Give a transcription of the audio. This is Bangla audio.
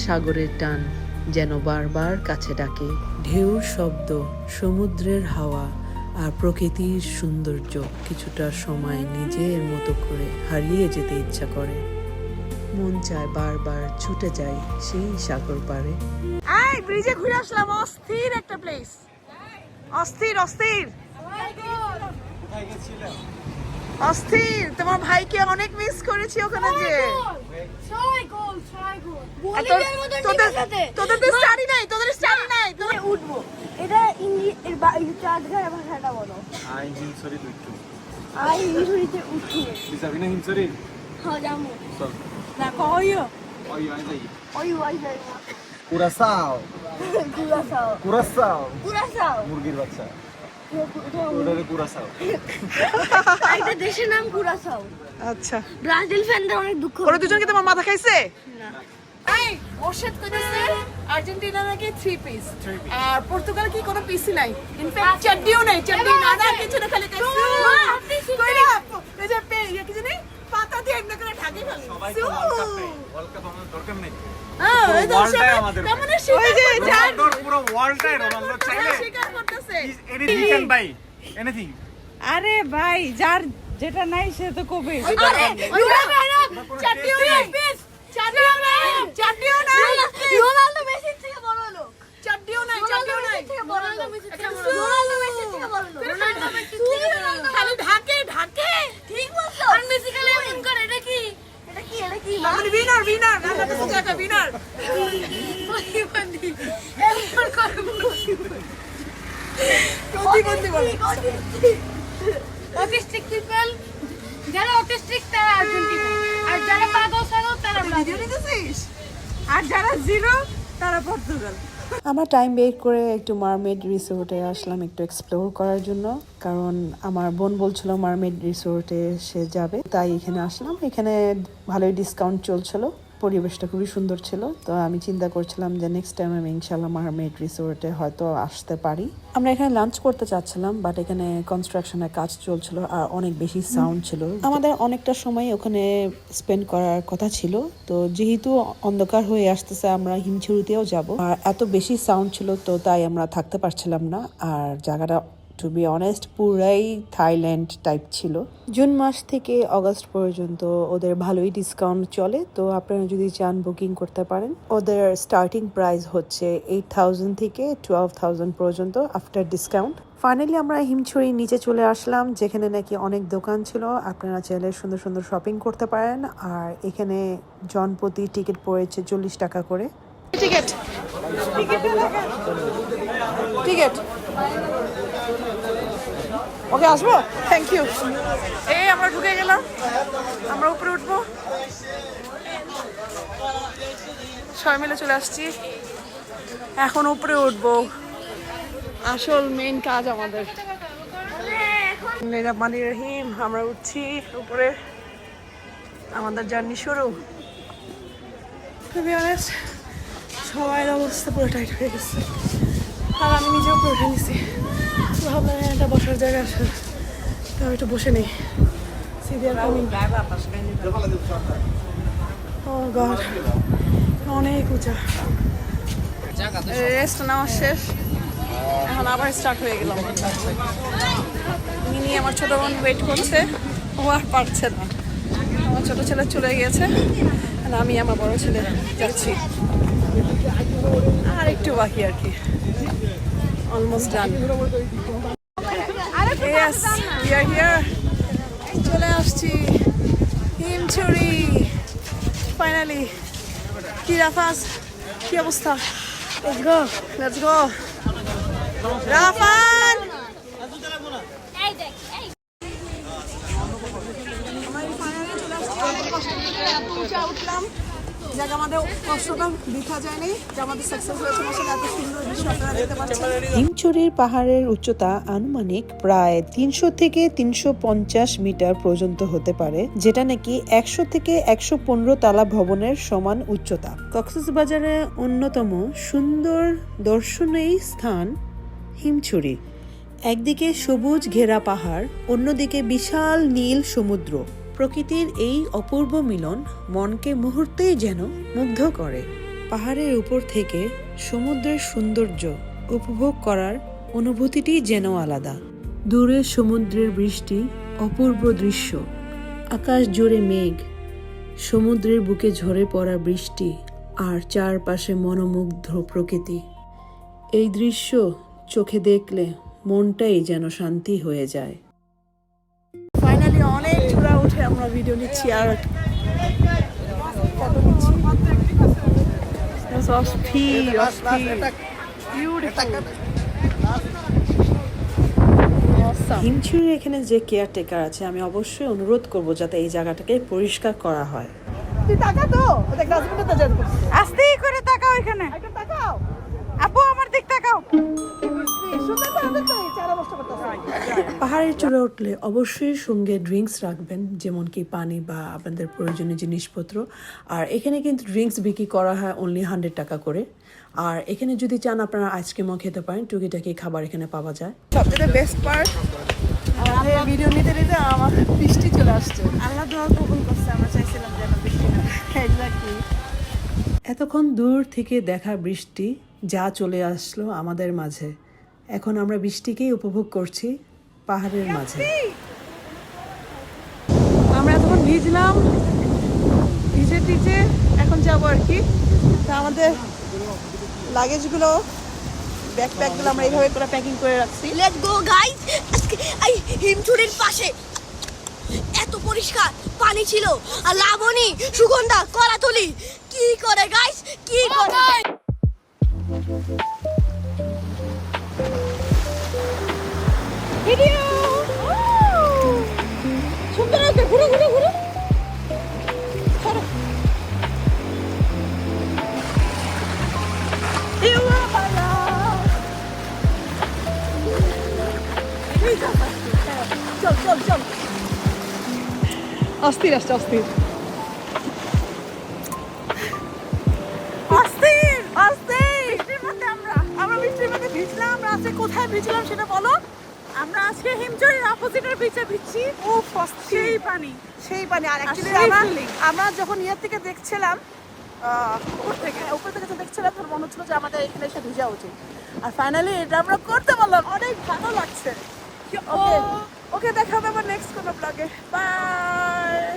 সাগরের টান যেন বারবার কাছে ডাকে। ঢেউর শব্দ, সমুদ্রের হাওয়া আর প্রকৃতির সৌন্দর্য কিছুটা সময় নিজের মতো করে হারিয়ে যেতে ইচ্ছা করে। মন চায় বারবার ছুটে যাই সেই সাগর পাড়ে। এই ব্রিজে ঘুরে আসলাম, অস্থির একটা প্লেস, অস্থির অস্থির অস্থির। তোমার ভাইকে অনেক মিস করেছি ওখানে যে। তোদের তো স্টাডি নাই, তোদের স্টাডি নাই। তুমি উঠবো, এটা চাঁদঘাট ভাষাটা বলো। আই হিমছড়ি দুইটু আই হিমছড়িতে উঠবো। তুই যাবি না হিমছড়ি? হ্যাঁ যাবো। চল। না কইও ওই যাই। ওই যাই না। কুরাসাও কুরাসাও কুরাসাও কুরাসাও মুরগির বাচ্চা, ওটারে কুরাসাও। একটা দেশের নাম কুরাসাও। আচ্ছা, ব্রাজিল ফ্যানদের অনেক দুঃখ। ওরা দুজন কি তোমার মাথা খাইছে? না, এই ওরশেদ কইতেছে আর্জেন্টিনা নাকি 3 পিস আর পর্তুগাল কি কোনো পিসই নাই। ইনফ্যাক্ট চাড্ডিও নাই, চাড্ডি না কিছু না, খালি কইরা এই যে পে কি জানি পাতা দিয়ে এমনি করে ঢাকি ফেলে। সবাই তো ওয়ার্ল্ড কাপ আমাদের দরকার নেই। এই তো ওয়ার্ল্ডটাই আমাদের। মানে ওই যে পুরো ওয়ার্ল্ডটাই রোনালদো চাইলে স্বীকার করতেছে। Anything can buy anything. আরে ভাই, যার যেটা নাই সে তো কবে চাড্ডিও নাই, চাড্ডিও নাই, চাড্ডিও নাই, রোনালদো মেসির থেকে বড় লোক। চাড্ডিও নাই, চাড্ডিও নাই। রোনালদো মেসির থেকে বড় লোক। রোনালদো মেসির থেকে বড় লোক। খালি ঢাকে ঢাকে। ঠিক বলছো। আর মেসি খালি এমন করে, এটা কি? এটা কি? মানে উইনার উইনার না কিছু জায়গা উইনার। প্রতিবন্ধী। এমন করে প্রতিবন্ধী বলে। অটিস্টিক পিপল, যারা অটিস্টিক তারা আর্জেন্টিনা, আর যারা পাগল তারা ভিডিও নিতেছিস? আর যারা জিরো তারা পর্তুগাল। আমরা টাইম বের করে একটু মারমেড রিসোর্টে আসলাম একটু এক্সপ্লোর করার জন্য, কারণ আমার বোন বলছিল মারমেড রিসোর্টে সে যাবে, তাই এখানে আসলাম। এখানে ভালোই ডিসকাউন্ট চলছিল, পরিবেশটা খুবই সুন্দর ছিল। তো আমি চিন্তা করছিলাম যে নেক্সট টাইম আমি ইনশাল্লাহ মারমেড রিসোর্টে হয়তো আসতে পারি। আমরা এখানে লাঞ্চ করতে চাচ্ছিলাম, বাট এখানে কনস্ট্রাকশনের কাজ চলছিল আর অনেক বেশি সাউন্ড ছিল। আমাদের অনেকটা সময় ওখানে স্পেন্ড করার কথা ছিল, তো যেহেতু অন্ধকার হয়ে আসতেছে আমরা হিমছড়িতেও যাব, আর এত বেশি সাউন্ড ছিল তো তাই আমরা থাকতে পারছিলাম না। আর জায়গাটা টু বি অনেস্ট পুরাই থাইল্যান্ড টাইপ ছিল। জুন মাস থেকে আগস্ট পর্যন্ত ওদের ভালোই ডিসকাউন্ট চলে, তো আপনারা যদি চান বুকিং করতে পারেন। ওদের স্টার্টিং প্রাইস হচ্ছে 8,000 থেকে 12,000 পর্যন্ত আফটার ডিসকাউন্ট। ফাইনালি আমরা হিমছড়ির নিচে চলে আসলাম, যেখানে নাকি অনেক দোকান ছিল, আপনারা চাইলে সুন্দর সুন্দর শপিং করতে পারেন। আর এখানে জনপ্রতি টিকিট পড়েছে 40 টাকা করে। টিকিট টিকিট ওকে, আসবো, থ্যাংক ইউ। এই আমরা ঢুকে গেলাম, আমরা উপরে উঠবো, সবাই মিলে চলে আসছি। এখন উপরে উঠবো, আসল মেইন কাজ আমাদের। রহমানির রহিম, আমরা উঠছি উপরে, আমাদের জার্নি শুরু। টু বি অনেস্ট সবাই অবস্থা পুরো টাইট হয়ে গেছে, আর আমি নিজেও পুরো উঠে নিছি। ভাবলাম একটা বসার জায়গা আছে, তো একটু বসে নেই। ও গড, অনেক উঁচা। রেস্ট নেওয়া শেষ, এখন আবার স্টার্ট হয়ে গেলাম। মিনি আমার ছোট বোন ওয়েট করছে, ও আর পারছে না। আমার ছোট ছেলে চলে গিয়েছে, আর আমি আমার বড় ছেলে যাচ্ছি। আর একটু বাকি আর কি, almost done. Yes, we are here. চলে আসছি হিমছড়ি ফাইনালি। কি রাফাজ, কি অবস্থা? Let's go, let's go. Rafan উঠলাম, যাক আমাদের কষ্টটা বৃথা যায়নি, যে আমাদের সাকসেস হয়েছে। আসলে এত সুন্দর দৃশ্য আপনারা দেখতে পাচ্ছেন। হিমছড়ির পাহাড়ের উচ্চতা আনুমানিক প্রায় 300 থেকে 350 মিটার পর্যন্ত হতে পারে, যেটা নাকি 100 থেকে 115 তালা ভবনের সমান উচ্চতা। কক্সবাজারের অন্যতম সুন্দর দর্শনীয় স্থান হিমছড়ি। একদিকে সবুজ ঘেরা পাহাড়, অন্যদিকে বিশাল নীল সমুদ্র। প্রকৃতির এই অপূর্ব মিলন মনকে মুহূর্তেই যেন মুগ্ধ করে। পাহাড়ের উপর থেকে সমুদ্রের সৌন্দর্য উপভোগ করার অনুভূতিটি যেন আলাদা। দূরে সমুদ্রের বৃষ্টি, অপূর্ব দৃশ্য, আকাশ জুড়ে মেঘ, সমুদ্রের বুকে ঝরে পড়া বৃষ্টি আর চারপাশে মনোমুগ্ধ প্রকৃতি। এই দৃশ্য চোখে দেখলে মনটাই যেন শান্তি হয়ে যায়। ফাইনালি অনেক চূড়া উঠে আমরা ভিডিও নিচ্ছি আর ফটো নিচ্ছি। অস্থির অস্থির হিমছড়ির এখানে যে কেয়ারটেকার আছে, আমি অবশ্যই অনুরোধ করব যাতে এই জায়গাটাকে পরিষ্কার করা হয়। তুই টাকা তো দেখ ডাস্টবিনটা যেতে করছিস। আস্তেই করে তাকাও এখানে। একটা টাকাও আপু আমার দিক তাকাও। সুন্দর তো আমাদের তো চারা নষ্ট করতেছে। পাহাড়ের চূড়া উঠলে অবশ্যই সঙ্গে ড্রিঙ্কস রাখবেন, যেমন কি পানি বা আপনাদের প্রয়োজনীয় জিনিসপত্র। আর এখানে কিন্তু ড্রিঙ্কস বিক্রি করা হয় অনলি 100 টাকা করে। আর এখানে যদি চান আপনারা আইসক্রিমও খেতে পারেন, টুকিটাকি খাবার এখানে পাওয়া যায়। সবচেয়ে বেস্ট পার্ট আমাদের ভিডিও নিতে নিতে আমার বৃষ্টি চলে আসছে। আল্লাহ দোয়া কবুল করছে, আমরা চাইছিলাম যেন বৃষ্টি না। এক্স্যাক্টলি। এতক্ষণ দূর থেকে দেখা বৃষ্টি যা চলে আসলো আমাদের মাঝে, এখন আমরা বৃষ্টিকেই উপভোগ করছি পাহাড়ের মাঝে। আমরা এতক্ষণ ভিজলাম, ভিজে টিজে এখন যাবো আর কি। তা আমাদের লাগেজগুলো, ব্যাকপ্যাকগুলো আমরা এইভাবে করে প্যাকিং করে রাখছি। Let's go guys. আজকে এই হিমছড়ির পাশে এত পরিষ্কার পানি ছিল, আর লাবণী, সুগন্ধা, কলাতলি কি করে গাইস, কি করে? ভিডিও সুন্দর আছে, ঘুরো ঘুরো ঘুরো। চল চল চল, অস্থির আসছে অস্থির অস্থির অস্থির। বৃষ্টির মধ্যে আমরা বৃষ্টির মধ্যে ভিজলাম। আমরা আজকে কোথায় ভিজলাম সেটা বলো। আমরা আজকে হিমছড়ির অপোজিটের বিচে ভিজছি। উফ অস্থির সেই পানি। সেই পানি। আর অ্যাকচুয়ালি সেই আমরা feeling। আমরা যখন ইয়ের থেকে দেখছিলাম, উপর থেকে যখন দেখছিলাম, তখন মনে হচ্ছিল যে আমাদের এখানে এসে ভিজা উচিত। আর ফাইনালি এটা আমরা করতে পারলাম, অনেক ভালো লাগছে। ওকে ওকে, দেখা হবে আবার নেক্সট কোনো ব্লগে। বাই।